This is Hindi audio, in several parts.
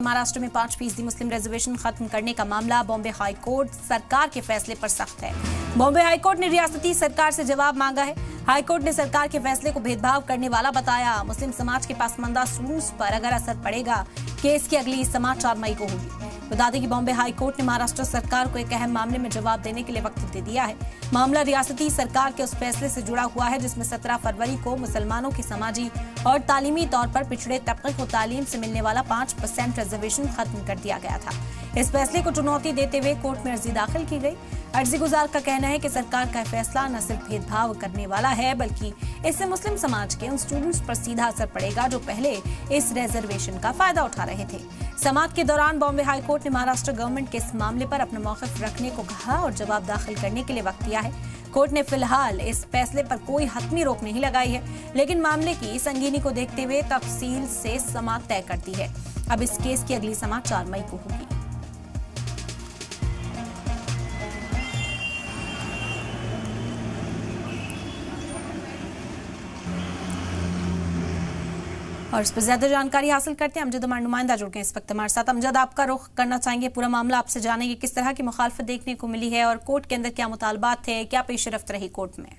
महाराष्ट्र में 5% मुस्लिम रिजर्वेशन खत्म करने का मामला बॉम्बे हाई कोर्ट सरकार के फैसले पर सख्त है। बॉम्बे हाई कोर्ट ने रियासती सरकार से जवाब मांगा है। हाई कोर्ट ने सरकार के फैसले को भेदभाव करने वाला बताया। मुस्लिम समाज के पसमानदा स्टूडेंट्स पर अगर असर पड़ेगा, केस की अगली समाअत 4 मई को होगी। बता दें कि बॉम्बे हाई कोर्ट ने महाराष्ट्र सरकार को एक अहम मामले में जवाब देने के लिए वक्त दे दिया है। मामला रियासती सरकार के उस फैसले से जुड़ा हुआ है जिसमें 17 फरवरी को मुसलमानों की समाजी और तालीमी तौर पर पिछड़े तबके को तालीम से मिलने वाला 5% रिजर्वेशन खत्म कर दिया गया था। इस फैसले को चुनौती देते हुए कोर्ट में अर्जी दाखिल की गई। अर्जी गुजार का कहना है कि सरकार का फैसला न सिर्फ भेदभाव करने वाला है, बल्कि इससे मुस्लिम समाज के उन स्टूडेंट्स पर सीधा असर पड़ेगा जो पहले इस रिजर्वेशन का फायदा उठा रहे थे। समाअत के दौरान बॉम्बे हाई कोर्ट ने महाराष्ट्र गवर्नमेंट के इस मामले पर अपना मौक़िफ़ रखने को कहा और जवाब दाखिल करने के लिए वक्त दिया है। कोर्ट ने फिलहाल इस फैसले पर कोई हतमी रोक नहीं लगाई है, लेकिन मामले की संगीनी को देखते हुए तफसील से समाअत तय कर दी है। अब इस केस की अगली समाअत 4 मई को होगी। और इस पर ज्यादा जानकारी हासिल करते हैं। अमजद हमारे नुमाइंदा जुड़ गए इस वक्त हमारे साथ। अमजद, आपका रुख करना चाहेंगे, पूरा मामला आपसे जानेंगे, किस तरह की मुखालफत देखने को मिली है और कोर्ट के अंदर क्या मुतालबात थे, क्या पेशरफ्त रही कोर्ट में?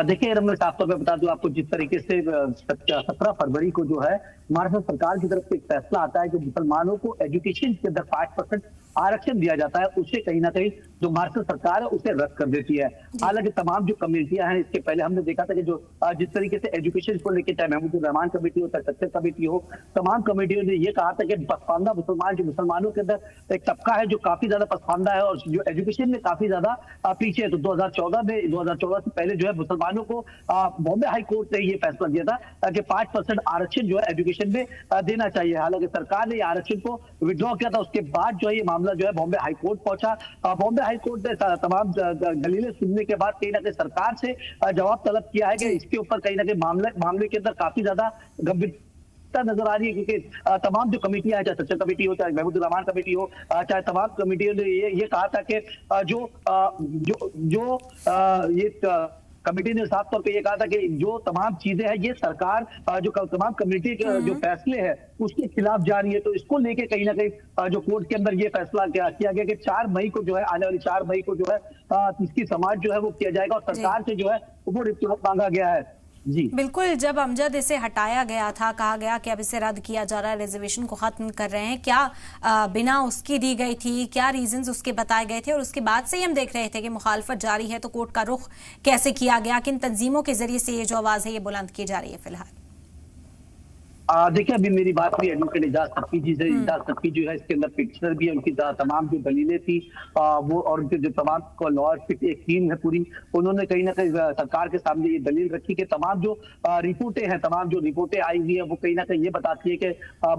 देखिए मैं साफ तौर पर बता दूं आपको, जिस तरीके से 17 फरवरी को जो है महाराष्ट्र सरकार की तरफ से एक फैसला आता है कि मुसलमानों को एजुकेशन के अंदर 5% आरक्षण दिया जाता है, उससे कहीं ना कहीं जो महाराष्ट्र सरकार है उसे रद्द कर देती है। हालांकि तमाम जो कमेटियां हैं, इसके पहले हमने देखा था कि जो जिस तरीके से एजुकेशन को लेकर चाहे महमूद रहमान कमेटी हो, चाहे सक्सेस कमेटी हो, तमाम कमेटियों ने ये कहा था कि पसमानदा मुसलमान, जो मुसलमानों के अंदर एक तबका है जो काफी ज्यादा पसमानदा है और जो एजुकेशन में काफी ज्यादा पीछे है। तो 2014 से पहले जो है मुसलमानों को बॉम्बे हाई कोर्ट ने ये फैसला दिया था कि 5% आरक्षण जो है एजुकेशन में देना चाहिए। हालांकि सरकार ने आरक्षण को विड्रॉ किया था। उसके बाद जो है ये मामला जो है बॉम्बे हाई कोर्ट पहुंचा। बॉम्बे हाई कोर्ट ने तमाम दलीलें सुनने के बाद कहीं ना कहीं सरकार से जवाब तलब किया है कि इसके ऊपर कहीं ना कहीं मामले के अंदर काफी ज्यादा गंभीर नजर आ रही है, क्योंकि तमाम जो कमेटियां हैं, चाहे सच्चा कमेटी हो, चाहे महमूद रहमान कमेटी हो, चाहे तमाम कमेटियों ने ये कहा था कि ये कमेटी ने साफ तौर पे ये कहा था कि जो तमाम चीजें हैं ये सरकार जो तमाम कमेटी के जो फैसले हैं उसके खिलाफ जा रही है। तो इसको लेके कहीं ना कहीं जो कोर्ट के अंदर ये फैसला किया गया कि 4 मई को जो है, आने वाली 4 मई को जो है इसकी समाअत जो है वो किया जाएगा और सरकार से जो है वो रिपोर्ट मांगा गया है। जी बिल्कुल, जब अमजद इसे हटाया गया था, कहा गया कि अब इसे रद्द किया जा रहा है, रिजर्वेशन को खत्म कर रहे हैं, क्या बिना उसकी दी गई थी, क्या रीजंस उसके बताए गए थे? और उसके बाद से ही हम देख रहे थे कि मुखालफत जारी है, तो कोर्ट का रुख कैसे किया गया, किन तंजीमों के जरिए से ये जो आवाज है ये बुलंद की जा रही है फिलहाल? देखिए अभी मेरी बात हुई एडवोकेट एजाज तकी जी से। एजाज तकी जो है इसके अंदर पिक्चर भी है, उनकी तमाम जो दलीलें थी वो और उनके जो तमाम लॉयर की एक टीम है पूरी, उन्होंने कहीं ना कहीं सरकार के सामने ये दलील रखी कि तमाम जो रिपोर्टें हैं, तमाम जो रिपोर्टें आई हुई है वो कहीं ना कहीं ये बताती है कि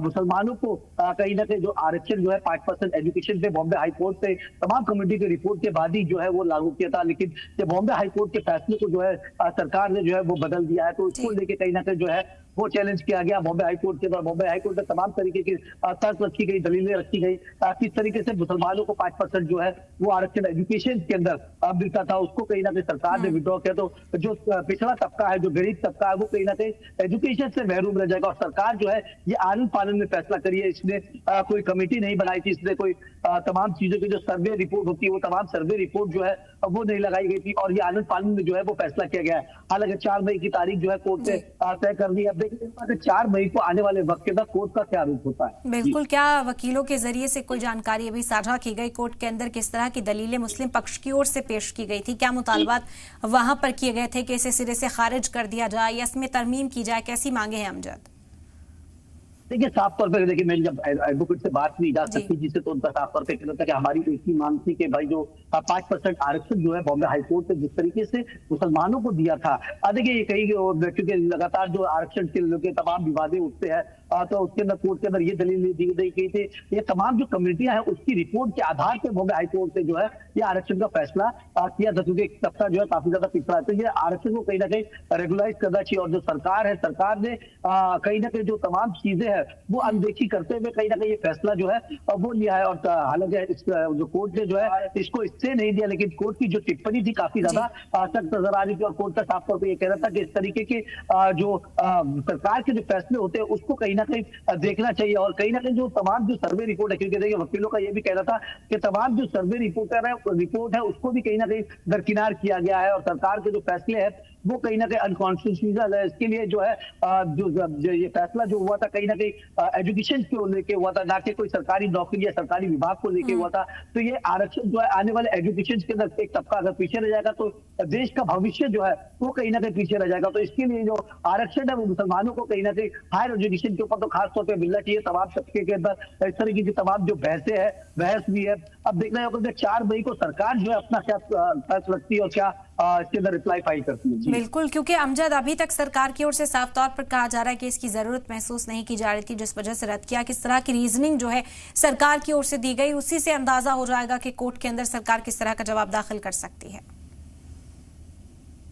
मुसलमानों को कहीं ना कहीं जो आरक्षण जो है 5% एजुकेशन पे बॉम्बे हाई कोर्ट से तमाम कमेटी के रिपोर्ट के बाद ही जो है वो लागू किया था, लेकिन बॉम्बे हाई कोर्ट के फैसले को जो है सरकार ने जो है वो बदल दिया है। तो उसको लेके कहीं ना कहीं जो है वो चैलेंज किया गया बॉम्बे हाई कोर्ट के अंदर। बॉम्बे हाई कोर्ट में तमाम तरीके की तर्क रखी गई, दलीलें रखी गई, किस तरीके से मुसलमानों को 5% जो है वो आरक्षण एजुकेशन के अंदर मिलता था, उसको कहीं ना कहीं सरकार ने विड्रॉ किया। तो जो पिछड़ा तबका है, जो गरीब तबका है, वो कहीं ना कहीं एजुकेशन से महरूम रह जाएगा। और सरकार जो है ये आनन फानन में फैसला करी है, इसने कोई कमेटी नहीं बनाई थी, इसने कोई तमाम चीजों की जो सर्वे रिपोर्ट होती है वो तमाम सर्वे रिपोर्ट जो है वो नहीं लगाई गई थी और ये आनन फानन में जो है वो फैसला किया गया है। हालांकि 4 मई की तारीख जो है कोर्ट ने तय कर दी है। अब देखिए 4 मई को आने वाले वक्त के अंदर कोर्ट का क्या रूप होता है। बिल्कुल, क्या वकीलों के जरिए से कोई जानकारी अभी साझा की गई कोर्ट के अंदर, किस तरह की दलीलें मुस्लिम पक्ष की ओर से पेश की गई थी, क्या मुतालबात वहां पर किए गए थे कि इसे सिरे से खारिज कर दिया जाए या इसमें तरमीम की जाए, कैसी मांगे हैं अमजद? देखिए साफ तौर पर देखिए मेरी जब एडवोकेट से बात हुई एजाज तकी जी से, तो उनका साफ तौर पर कहना था कि हमारी तो इतनी मांग थी कि भाई जो 5% आरक्षण जो है बॉम्बे हाई कोर्ट ने जिस तरीके से मुसलमानों को दिया था, देखिए ये कहीं क्योंकि लगातार जो आरक्षण के तमाम विवादें उठते हैं, तो उसके अंदर कोर्ट के अंदर ये दलील दी गई थी ये तमाम जो कमेटियां हैं उसकी रिपोर्ट के आधार पर बॉम्बे हाई कोर्ट ने जो है ये आरक्षण का फैसला किया था, क्योंकि एक तबका जो है काफी ज्यादा पिछड़ा है। तो ये आरक्षण को कहीं ना कहीं रेगुलाइज करना चाहिए और जो सरकार है, सरकार ने कहीं ना कहीं जो तमाम चीजें हैं वो अनदेखी करते हुए कहीं ना कहीं ये फैसला जो है वो लिया है। और हालांकि जो कोर्ट ने जो है इसको इससे नहीं दिया, लेकिन कोर्ट की जो टिप्पणी थी काफी ज्यादा सख्त नजर आ रही थी और कोर्ट का साफ तौर पर ये कह रहा था कि इस तरीके के जो सरकार के जो फैसले होते हैं उसको कहीं ना कहीं देखना चाहिए। और कहीं ना कहीं जो तमाम जो सर्वे रिपोर्ट है, क्योंकि देखिए वकीलों का ये भी कहना था कि तमाम जो सर्वे रिपोर्ट है उसको भी कहीं ना कहीं दरकिनार किया गया है, और सरकार के जो फैसले हैं वो कहीं ना कहीं अनकॉन्स्टिट्यूशनल है। इसके लिए जो है जो ये फैसला जो हुआ था कहीं ना कहीं एजुकेशन को लेके हुआ था, ना कि कोई सरकारी नौकरी या सरकारी विभाग को लेके हुआ था। तो ये आरक्षण जो है आने वाले एजुकेशन के अंदर एक तबका अगर पीछे रह जाएगा तो देश का भविष्य जो है वो कहीं ना कहीं पीछे रह जाएगा। तो इसके लिए जो आरक्षण है वो मुसलमानों को कहीं ना कहीं हायर एजुकेशन के ऊपर तो खासतौर पर मिलना चाहिए। तमाम तबके के अंदर इस तरह की तमाम जो बहस भी है। अब देखना होगा 4 मई को सरकार जो है अपना क्या फैसला रखती है और क्या इसके अंदर रिप्लाई फाइल करती है। बिल्कुल, क्योंकि अमजद अभी तक सरकार की ओर से साफ तौर पर कहा जा रहा है कि इसकी जरूरत महसूस नहीं की जा रही थी, जिस वजह से रद्द किया। किस तरह की रीजनिंग जो है सरकार की ओर से दी गई, उसी से अंदाजा हो जाएगा कि कोर्ट के अंदर सरकार किस तरह का जवाब दाखिल कर सकती है।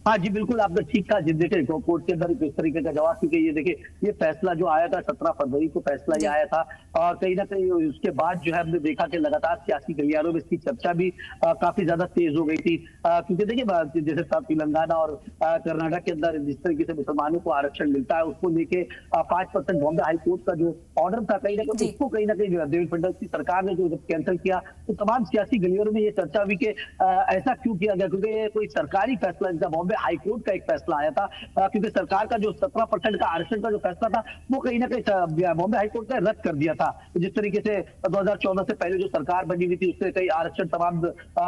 हाँ जी बिल्कुल, आपने ठीक कहा। देखिए कोर्ट के अंदर किस तरीके का जवाब, क्योंकि ये देखिए ये फैसला जो आया था 17 फरवरी को फैसला ये आया था, और कहीं ना कहीं उसके बाद जो है हमने देखा कि लगातार सियासी गलियारों में इसकी चर्चा भी काफी ज्यादा तेज हो गई थी। क्योंकि देखिए जैसे तेलंगाना और कर्नाटक के अंदर जिस तरीके से मुसलमानों को आरक्षण मिलता है उसको लेके 5% बॉम्बे हाईकोर्ट का जो ऑर्डर था कहीं ना कहीं उसको कहीं ना कहीं देवेंद्र फडणवीस की सरकार ने जो कैंसिल किया, तो तमाम सियासी गलियारों में ये चर्चा हुई कि ऐसा क्यों किया गया, क्योंकि ये कोई सरकारी फैसला नहीं था, बॉम्बे हाईकोर्ट का एक फैसला आया था। क्योंकि सरकार का जो 17% का आरक्षण का जो फैसला था वो कहीं ना कहीं बॉम्बे हाईकोर्ट ने रद्द कर दिया था। जिस तरीके से 2014 से पहले जो सरकार बनी हुई थी उससे कई आरक्षण तमाम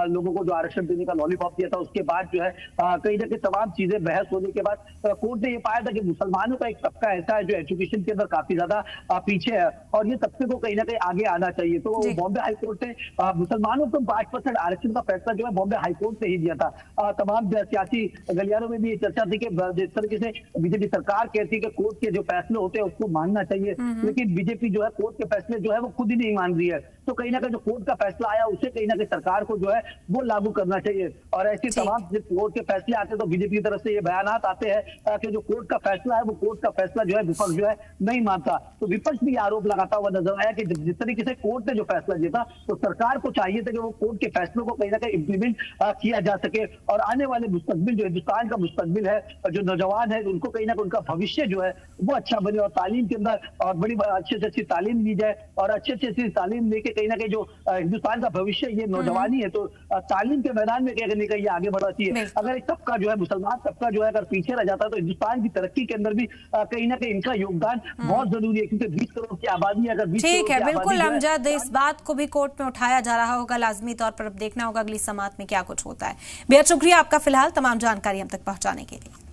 लोगों को जो आरक्षण देने का लॉलीपॉप दिया था, उसके बाद जो है कहीं ना कहीं तमाम चीजें बहस होने के बाद कोर्ट ने ये पाया था कि मुसलमानों का एक तबका ऐसा है जो एजुकेशन के अंदर काफी ज्यादा पीछे है और ये तबके को कहीं ना कहीं आगे आना चाहिए। तो बॉम्बे हाईकोर्ट ने मुसलमानों को 5% आरक्षण का फैसला जो है बॉम्बे हाईकोर्ट ने ही दिया था। तमाम सियासी गलियारों में भी ये चर्चा थी कि जिस तरीके से बीजेपी सरकार कहती है कि कोर्ट के जो फैसले होते हैं उसको मानना चाहिए, लेकिन बीजेपी जो है कोर्ट के फैसले जो है वो खुद ही नहीं मान रही है। तो कहीं ना कहीं जो कोर्ट का फैसला आया उसे कहीं ना कहीं सरकार को जो है वो लागू करना चाहिए। और ऐसे तमाम कोर्ट के फैसले आते हैं तो बीजेपी की तरफ से ये बयानात आते हैं कि जो कोर्ट का फैसला है वो कोर्ट का फैसला जो है विपक्ष जो है नहीं मानता। तो विपक्ष भी आरोप लगाता हुआ नजर आया कि जिस तरीके से कोर्ट ने जो फैसला दिया था तो सरकार को चाहिए था कि वो कोर्ट के फैसलों को कहीं ना कहीं इम्प्लीमेंट किया जा सके और आने वाले मुस्तकबिल जो हिंदुस्तान का मुस्तकबिल है, जो नौजवान है, उनको कहीं ना कहीं उनका भविष्य जो है वो अच्छा बने और तालीम के अंदर और बड़ी अच्छी से अच्छी तालीम दी जाए और अच्छी से अच्छी तालीम लेके कहीं ना कहीं जो हिंदुस्तान का भविष्य ये नौजवानी है, तो तालीम के मैदान में कहीं ना कहीं ये आगे बढ़ना चाहिए। अगर एक तबका जो है मुसलमान तबका जो है अगर पीछे रह जाता है तो हिंदुस्तान की तरक्की के अंदर भी कहीं ना कहीं इनका योगदान बहुत जरूरी है, क्योंकि 20 करोड़ की आबादी है। अगर 20 ठीक है, बिल्कुल अमजद, इस बात को भी कोर्ट में उठाया जा रहा होगा लाजमी तौर पर। अब देखना होगा अगली समाअत में क्या कुछ होता है। बेहद शुक्रिया आपका फिलहाल तमाम जानकारी हम तक पहुंचाने के लिए।